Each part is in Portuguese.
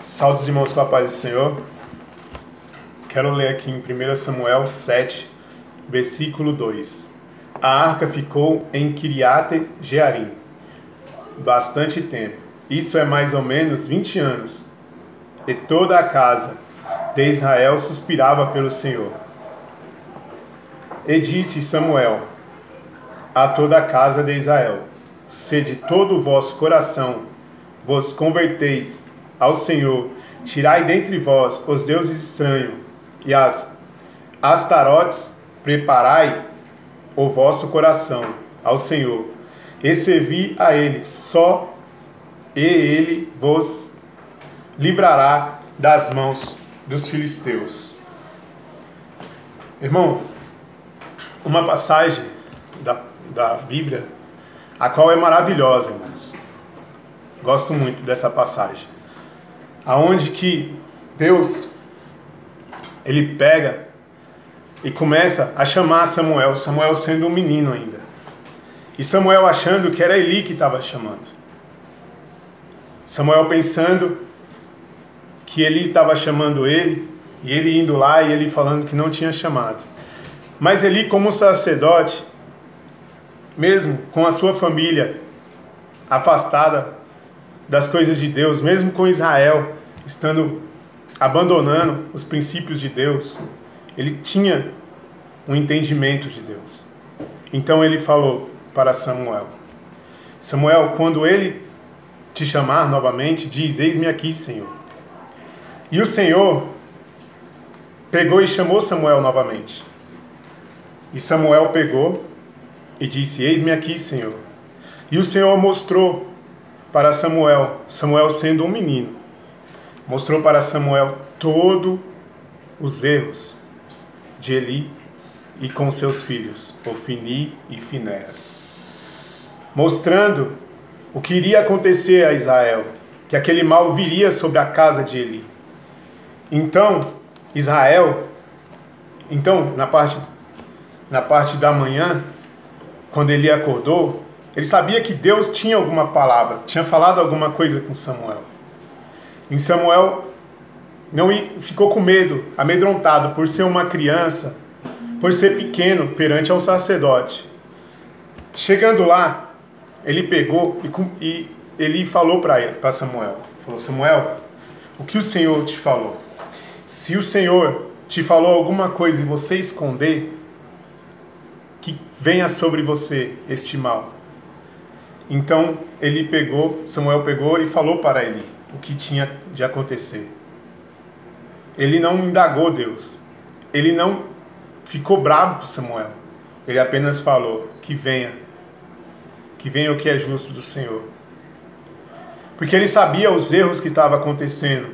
Salve os irmãos com a paz do Senhor. Quero ler aqui em 1 Samuel 7, versículo 2. A arca ficou em Kiriate Jearim bastante tempo. Isso é mais ou menos 20 anos. E toda a casa de Israel suspirava pelo Senhor. E disse Samuel a toda a casa de Israel: se de todo o vosso coração vos converteis ao Senhor, tirai dentre vós os deuses estranhos e as Astarotes, preparai o vosso coração ao Senhor, e servi a Ele só, e Ele vos livrará das mãos dos filisteus. Irmão, uma passagem da Bíblia, a qual é maravilhosa, irmãos. Gosto muito dessa passagem. Aonde que Deus, ele pega e começa a chamar Samuel, Samuel sendo um menino ainda. E Samuel achando que era Eli que estava chamando. Samuel pensando que Eli estava chamando ele, e ele indo lá e ele falando que não tinha chamado. Mas Eli, como sacerdote, mesmo com a sua família afastada das coisas de Deus, mesmo com Israel estando abandonando os princípios de Deus, ele tinha um entendimento de Deus. Então ele falou para Samuel: Samuel, quando ele te chamar novamente, diz: eis-me aqui, Senhor. E o Senhor pegou e chamou Samuel novamente. E Samuel pegou e disse: eis-me aqui, Senhor. E o Senhor mostrou para Samuel, Samuel sendo um menino, mostrou para Samuel todos os erros de Eli e com seus filhos, Ofni e Finéias, mostrando o que iria acontecer a Israel, que aquele mal viria sobre a casa de Eli. Então, na parte da manhã, quando Eli acordou, ele sabia que Deus tinha alguma palavra, tinha falado alguma coisa com Samuel. E Samuel ficou com medo, amedrontado por ser uma criança, por ser pequeno perante ao sacerdote. Chegando lá, ele pegou e ele falou para Samuel, falou: Samuel, o que o Senhor te falou? Se o Senhor te falou alguma coisa e você esconder, que venha sobre você este mal. Então Samuel pegou e falou para Eli o que tinha de acontecer. Ele não indagou Deus. Ele não ficou bravo com Samuel. Ele apenas falou: que venha o que é justo do Senhor. Porque ele sabia os erros que estavam acontecendo.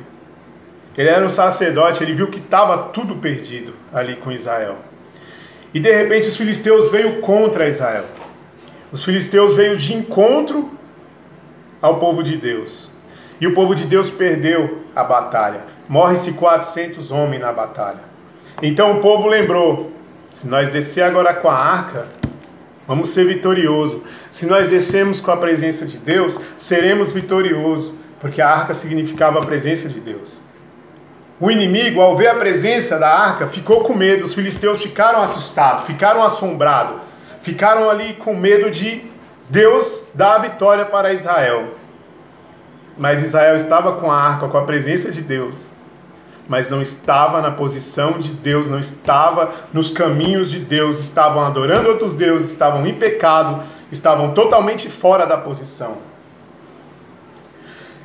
Ele era um sacerdote, ele viu que estava tudo perdido ali com Israel. E de repente os filisteus veio contra Israel. Os filisteus veio de encontro ao povo de Deus. E o povo de Deus perdeu a batalha. Morre-se 400 homens na batalha. Então o povo lembrou: se nós descer agora com a arca, vamos ser vitoriosos. Se nós descermos com a presença de Deus, seremos vitoriosos. Porque a arca significava a presença de Deus. O inimigo, ao ver a presença da arca, ficou com medo. Os filisteus ficaram assustados, ficaram assombrados. Ficaram ali com medo de Deus dar a vitória para Israel. Mas Israel estava com a arca, com a presença de Deus. Mas não estava na posição de Deus, não estava nos caminhos de Deus. Estavam adorando outros deuses, estavam em pecado, estavam totalmente fora da posição.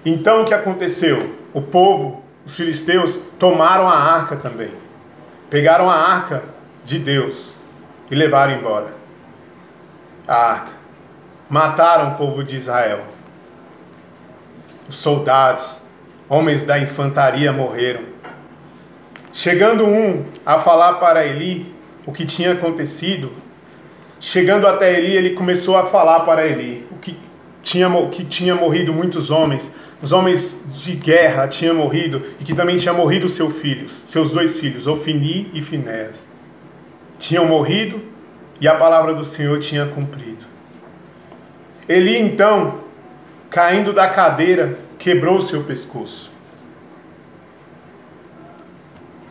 Então o que aconteceu? O povo, os filisteus, tomaram a arca também. Pegaram a arca de Deus e levaram embora a arca. Mataram o povo de Israel. Os soldados, homens da infantaria morreram. Chegando um a falar para Eli o que tinha acontecido, chegando até Eli, ele começou a falar para Eli que tinha morrido muitos homens. Os homens de guerra tinham morrido e que também tinha morrido seus dois filhos, Ofni e Finéias. Tinham morrido e a palavra do Senhor tinha cumprido. Eli então, caindo da cadeira, quebrou o seu pescoço.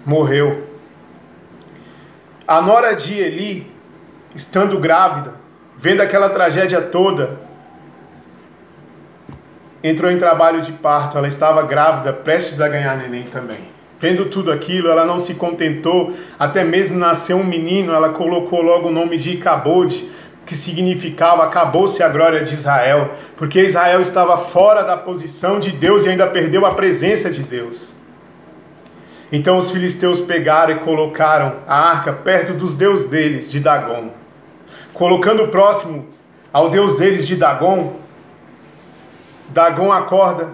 morreu. A nora de Eli, estando grávida, vendo aquela tragédia toda, entrou em trabalho de parto. Ela estava grávida, prestes a ganhar neném também. Vendo tudo aquilo, ela não se contentou, até mesmo nasceu um menino, ela colocou logo o nome de Icabode, que significava acabou-se a glória de Israel, porque Israel estava fora da posição de Deus e ainda perdeu a presença de Deus. Então os filisteus pegaram e colocaram a arca perto dos deuses deles, de Dagon. Colocando próximo ao deus deles de Dagon, Dagon acorda,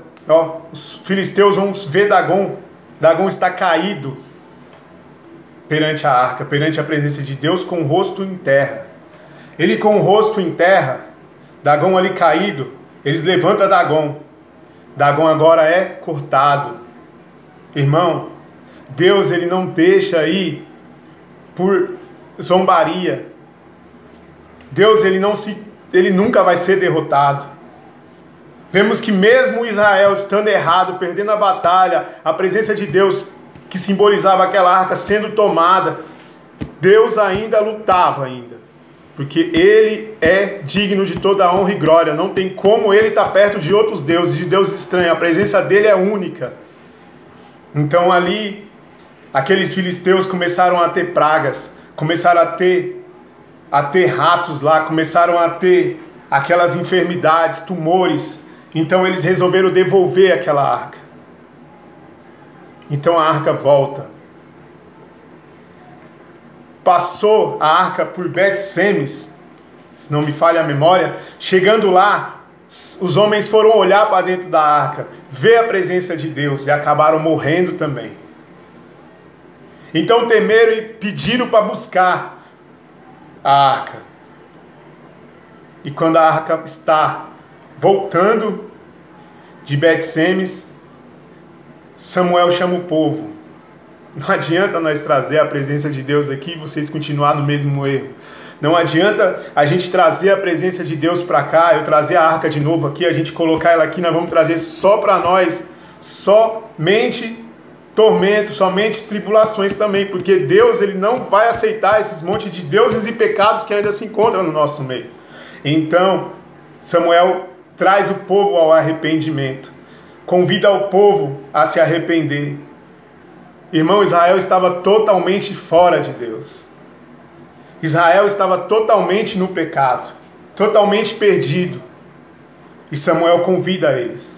os filisteus vão ver Dagon. Dagon está caído perante a arca, perante a presença de Deus, com o rosto em terra. Ele com o rosto em terra, Dagon ali caído, eles levantam Dagon. Dagon agora é cortado. Irmão, Deus ele não deixa aí por zombaria. Deus ele nunca vai ser derrotado. Vemos que mesmo Israel estando errado, perdendo a batalha, a presença de Deus que simbolizava aquela arca sendo tomada, Deus ainda lutava ainda. Porque ele é digno de toda a honra e glória. Não tem como ele estar perto de outros deuses, de deuses estranhos. A presença dele é única. Então ali, aqueles filisteus começaram a ter pragas, começaram a ter ratos lá, começaram a ter aquelas enfermidades, tumores. Então eles resolveram devolver aquela arca. Então a arca volta. Passou a arca por Bet-Semes, se não me falha a memória. Chegando lá, os homens foram olhar para dentro da arca, ver a presença de Deus e acabaram morrendo também. Então temeram e pediram para buscar a arca. E quando a arca está voltando de Bet-Semes, Samuel chama o povo. Não adianta nós trazer a presença de Deus aqui e vocês continuar no mesmo erro. Não adianta a gente trazer a presença de Deus para cá, eu trazer a arca de novo aqui, a gente colocar ela aqui, nós vamos trazer só para nós, somente tormento, somente tribulações também, porque Deus ele não vai aceitar esses montes de deuses e pecados que ainda se encontram no nosso meio. Então, Samuel traz o povo ao arrependimento, convida o povo a se arrepender. Irmão, Israel estava totalmente fora de Deus. Israel estava totalmente no pecado, totalmente perdido. E Samuel convida eles.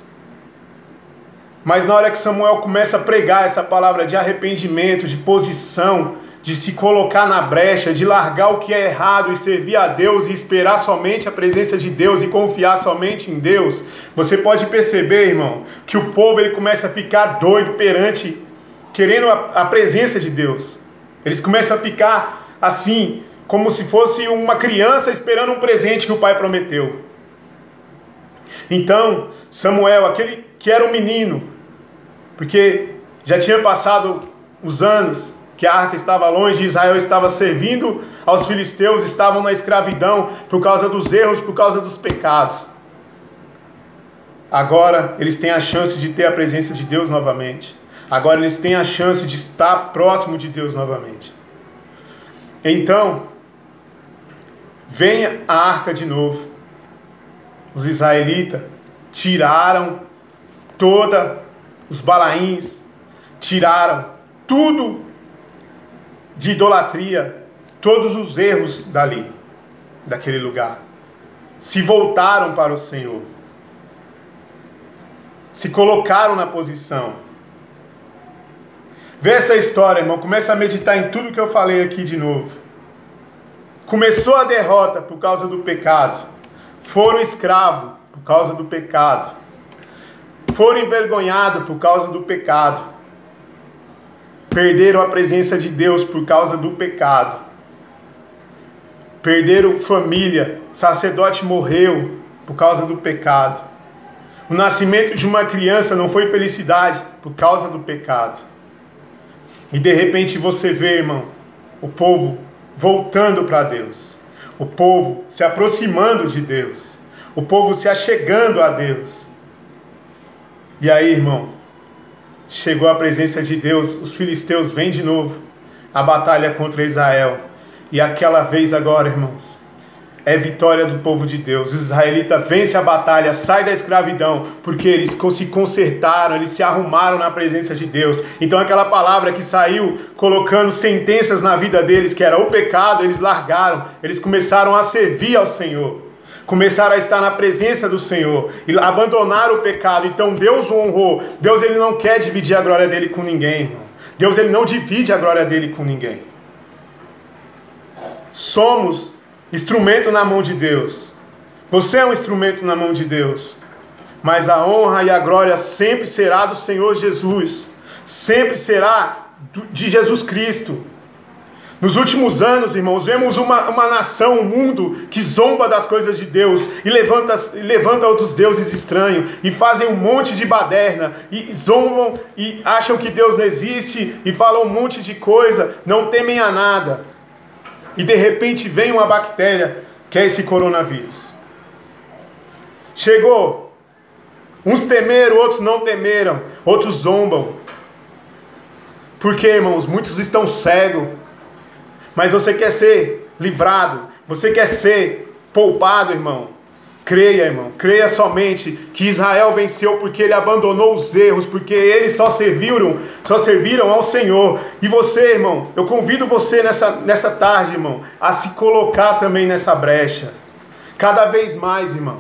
Mas na hora que Samuel começa a pregar essa palavra de arrependimento, de posição, de se colocar na brecha, de largar o que é errado e servir a Deus e esperar somente a presença de Deus e confiar somente em Deus, você pode perceber, irmão, que o povo ele começa a ficar doido perante, querendo a presença de Deus. Eles começam a ficar assim, como se fosse uma criança esperando um presente que o pai prometeu. Então, Samuel, aquele que era um menino, porque já tinha passado os anos que a arca estava longe, Israel estava servindo aos filisteus, estavam na escravidão por causa dos erros, por causa dos pecados. Agora eles têm a chance de ter a presença de Deus novamente. Agora eles têm a chance de estar próximo de Deus novamente. Então, vem a arca de novo. Os israelitas tiraram todos os balaíns, tiraram tudo de idolatria, todos os erros dali, daquele lugar. Se voltaram para o Senhor. Se colocaram na posição. Vê essa história, irmão. Começa a meditar em tudo que eu falei aqui de novo. Começou a derrota por causa do pecado. Foram escravos por causa do pecado. Foram envergonhados por causa do pecado. Perderam a presença de Deus por causa do pecado. Perderam família. O sacerdote morreu por causa do pecado. O nascimento de uma criança não foi felicidade por causa do pecado. E de repente você vê, irmão, o povo voltando para Deus. O povo se aproximando de Deus. O povo se achegando a Deus. E aí, irmão, chegou a presença de Deus, os filisteus vêm de novo a batalha contra Israel. E aquela vez agora, irmãos, é vitória do povo de Deus. Os israelitas vencem a batalha, saem da escravidão, porque eles se consertaram, eles se arrumaram na presença de Deus. Então aquela palavra que saiu colocando sentenças na vida deles, que era o pecado, eles largaram, eles começaram a servir ao Senhor. Começaram a estar na presença do Senhor e abandonaram o pecado. Então Deus o honrou. Deus, ele não quer dividir a glória dele com ninguém, irmão. Deus, ele não divide a glória dele com ninguém. Somos instrumento na mão de Deus. Você é um instrumento na mão de Deus. Mas a honra e a glória sempre será do Senhor Jesus. Sempre será de Jesus Cristo. Nos últimos anos, irmãos, vemos uma nação, um mundo que zomba das coisas de Deus e levanta outros deuses estranhos e fazem um monte de baderna e zombam e acham que Deus não existe e falam um monte de coisa, não temem a nada. E de repente vem uma bactéria, que é esse coronavírus. Chegou. Uns temeram, outros não temeram, outros zombam. Porque, irmãos, muitos estão cegos. Mas você quer ser livrado, você quer ser poupado, irmão. Creia, irmão, creia somente que Israel venceu porque ele abandonou os erros, porque eles só serviram ao Senhor. E você, irmão, eu convido você nessa tarde, irmão, a se colocar também nessa brecha. Cada vez mais, irmão.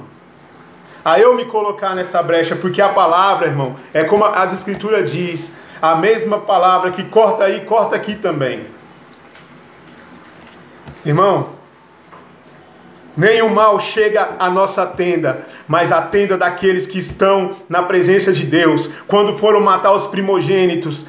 A eu me colocar nessa brecha, porque a palavra, irmão, é como as Escrituras diz, a mesma palavra que corta aí, corta aqui também. Irmão, nenhum mal chega à nossa tenda, mas à tenda daqueles que estão na presença de Deus. Quando foram matar os primogênitos,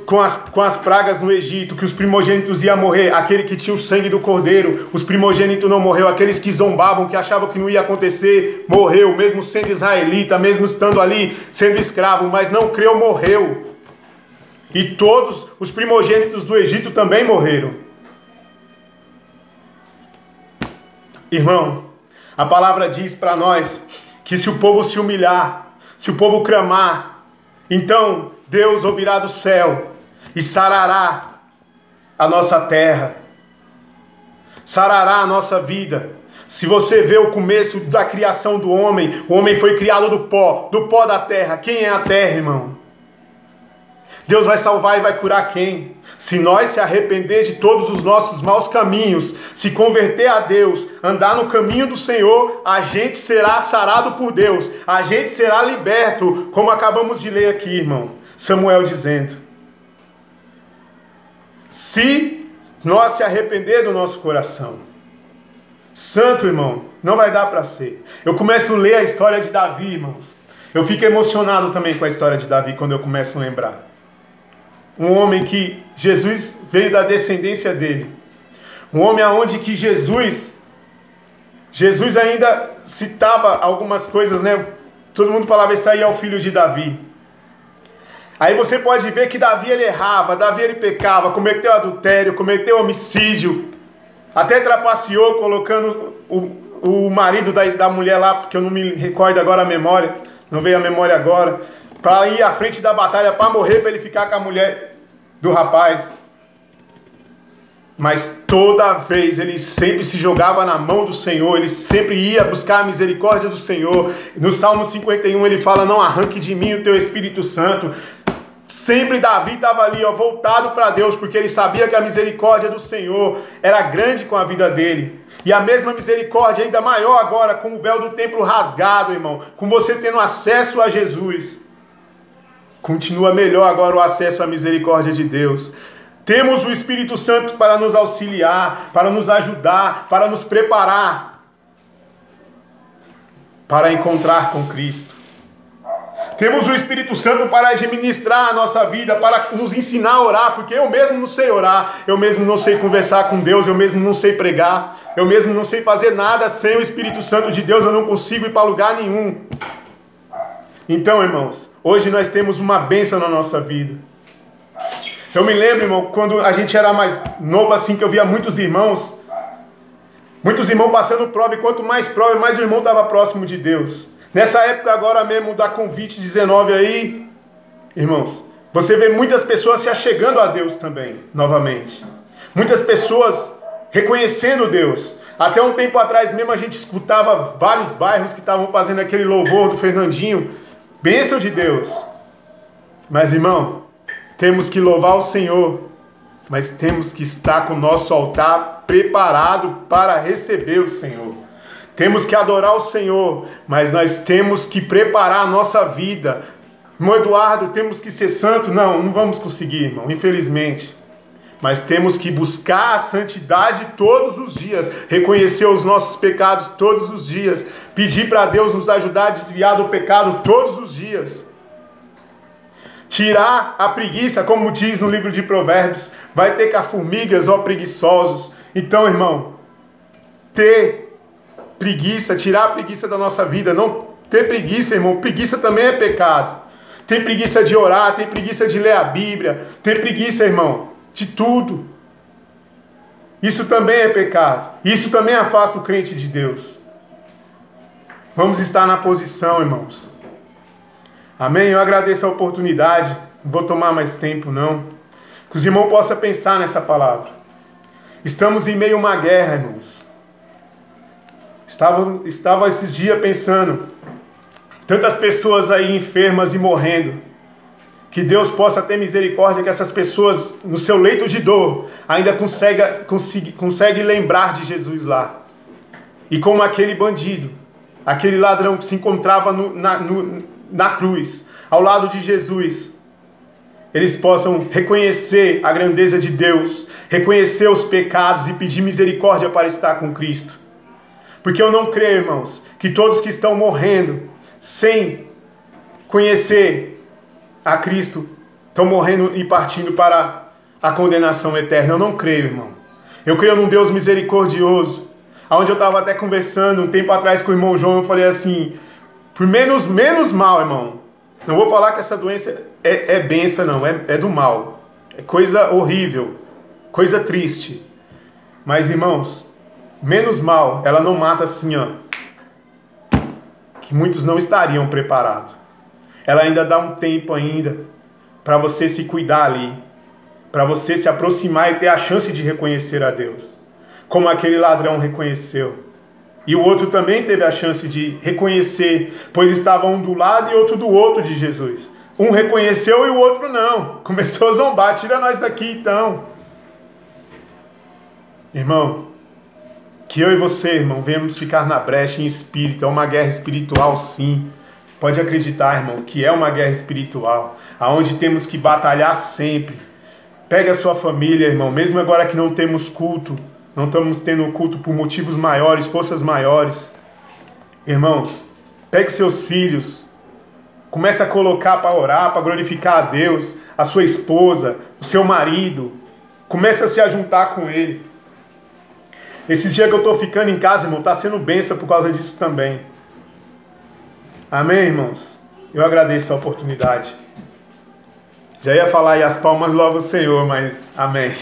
com as pragas no Egito, que os primogênitos iam morrer, aquele que tinha o sangue do cordeiro, os primogênitos não morreu, aqueles que zombavam, que achavam que não ia acontecer, morreu, mesmo sendo israelita, mesmo estando ali, sendo escravo, mas não creu, morreu. E todos os primogênitos do Egito também morreram. Irmão, a palavra diz para nós que se o povo se humilhar, se o povo clamar, então Deus ouvirá do céu e sarará a nossa terra, sarará a nossa vida. Se você vê o começo da criação do homem, o homem foi criado do pó da terra. Quem é a terra, irmão? Deus vai salvar e vai curar quem? Se nós se arrepender de todos os nossos maus caminhos, se converter a Deus, andar no caminho do Senhor, a gente será sarado por Deus, a gente será liberto, como acabamos de ler aqui, irmão. Samuel dizendo: se nós se arrepender do nosso coração, santo, irmão, não vai dar para ser. Eu começo a ler a história de Davi, irmãos. Eu fico emocionado também com a história de Davi quando eu começo a lembrar. Um homem que Jesus veio da descendência dele. Um homem aonde que Jesus ainda citava algumas coisas, né? Todo mundo falava, esse aí é o filho de Davi. Aí você pode ver que Davi ele errava, Davi ele pecava, cometeu adultério, cometeu homicídio, até trapaceou colocando o marido da mulher lá, porque eu não me recordo agora a memória, não veio a memória agora, para ir à frente da batalha, para morrer, para ele ficar com a mulher do rapaz. Mas toda vez ele sempre se jogava na mão do Senhor, ele sempre ia buscar a misericórdia do Senhor. No Salmo 51 ele fala, não arranque de mim o teu Espírito Santo. Sempre Davi estava ali, voltado para Deus, porque ele sabia que a misericórdia do Senhor era grande com a vida dele. E a mesma misericórdia ainda maior agora, com o véu do templo rasgado, irmão, com você tendo acesso a Jesus. Continua melhor agora o acesso à misericórdia de Deus. Temos o Espírito Santo para nos auxiliar, para nos ajudar, para nos preparar para encontrar com Cristo. Temos o Espírito Santo para administrar a nossa vida, para nos ensinar a orar, porque eu mesmo não sei orar, eu mesmo não sei conversar com Deus, eu mesmo não sei pregar, eu mesmo não sei fazer nada sem o Espírito Santo de Deus, eu não consigo ir para lugar nenhum. Então, irmãos, hoje nós temos uma bênção na nossa vida. Eu me lembro, irmão, quando a gente era mais novo assim, que eu via muitos irmãos passando prova, e quanto mais prova, mais o irmão estava próximo de Deus. Nessa época agora mesmo da Convite 19 aí, Irmãos, você vê muitas pessoas se achegando a Deus também, novamente. Muitas pessoas reconhecendo Deus. Até um tempo atrás mesmo a gente escutava vários bairros que estavam fazendo aquele louvor do Fernandinho. Bênção de Deus. Mas, irmão, temos que louvar o Senhor, mas temos que estar com o nosso altar preparado para receber o Senhor. Temos que adorar o Senhor, mas nós temos que preparar a nossa vida. Irmão Eduardo, temos que ser santo? Não vamos conseguir, irmão, infelizmente. Mas temos que buscar a santidade todos os dias, reconhecer os nossos pecados todos os dias, pedir para Deus nos ajudar a desviar do pecado todos os dias. Tirar a preguiça, como diz no livro de Provérbios, vai ter formigas, ó preguiçosos. Então, irmão, ter preguiça, tirar a preguiça da nossa vida, não ter preguiça, irmão, preguiça também é pecado. Tem preguiça de orar, tem preguiça de ler a Bíblia, tem preguiça, irmão, de tudo. Isso também é pecado. Isso também afasta o crente de Deus. Vamos estar na posição, irmãos. Amém? Eu agradeço a oportunidade. Não vou tomar mais tempo, não. Que os irmãos possam pensar nessa palavra. Estamos em meio a uma guerra, irmãos. Estava esses dias pensando. Tantas pessoas aí enfermas e morrendo. Que Deus possa ter misericórdia que essas pessoas, no seu leito de dor, ainda consegue lembrar de Jesus lá. E como aquele bandido, aquele ladrão que se encontrava na cruz, ao lado de Jesus, eles possam reconhecer a grandeza de Deus, reconhecer os pecados e pedir misericórdia para estar com Cristo. Porque eu não creio, irmãos, que todos que estão morrendo sem conhecer a Cristo estão morrendo e partindo para a condenação eterna. Eu não creio, irmão. Eu creio num Deus misericordioso. Onde eu estava até conversando um tempo atrás com o irmão João, eu falei assim, por menos mal, irmão. Não vou falar que essa doença é bênção, não. É do mal. É coisa horrível. Coisa triste. Mas, irmãos, menos mal, ela não mata assim, ó. Que muitos não estariam preparados. Ela ainda dá um tempo ainda para você se cuidar ali, para você se aproximar e ter a chance de reconhecer a Deus, como aquele ladrão reconheceu. E o outro também teve a chance de reconhecer, pois estavam um do lado e outro do outro de Jesus. Um reconheceu e o outro não. Começou a zombar, tira nós daqui então. Irmão, que eu e você, irmão, venhamos ficar na brecha em espírito. É uma guerra espiritual, sim. Pode acreditar, irmão, que é uma guerra espiritual, aonde temos que batalhar sempre. Pega a sua família, irmão, mesmo agora que não temos culto, não estamos tendo culto por motivos maiores, forças maiores. Irmãos, pegue seus filhos, comece a colocar para orar, para glorificar a Deus, a sua esposa, o seu marido, comece a se ajuntar com ele. Esses dias que eu estou ficando em casa, irmão, está sendo bênção por causa disso também. Amém, irmãos? Eu agradeço a oportunidade. Já ia falar aí as palmas louvam o Senhor, mas amém.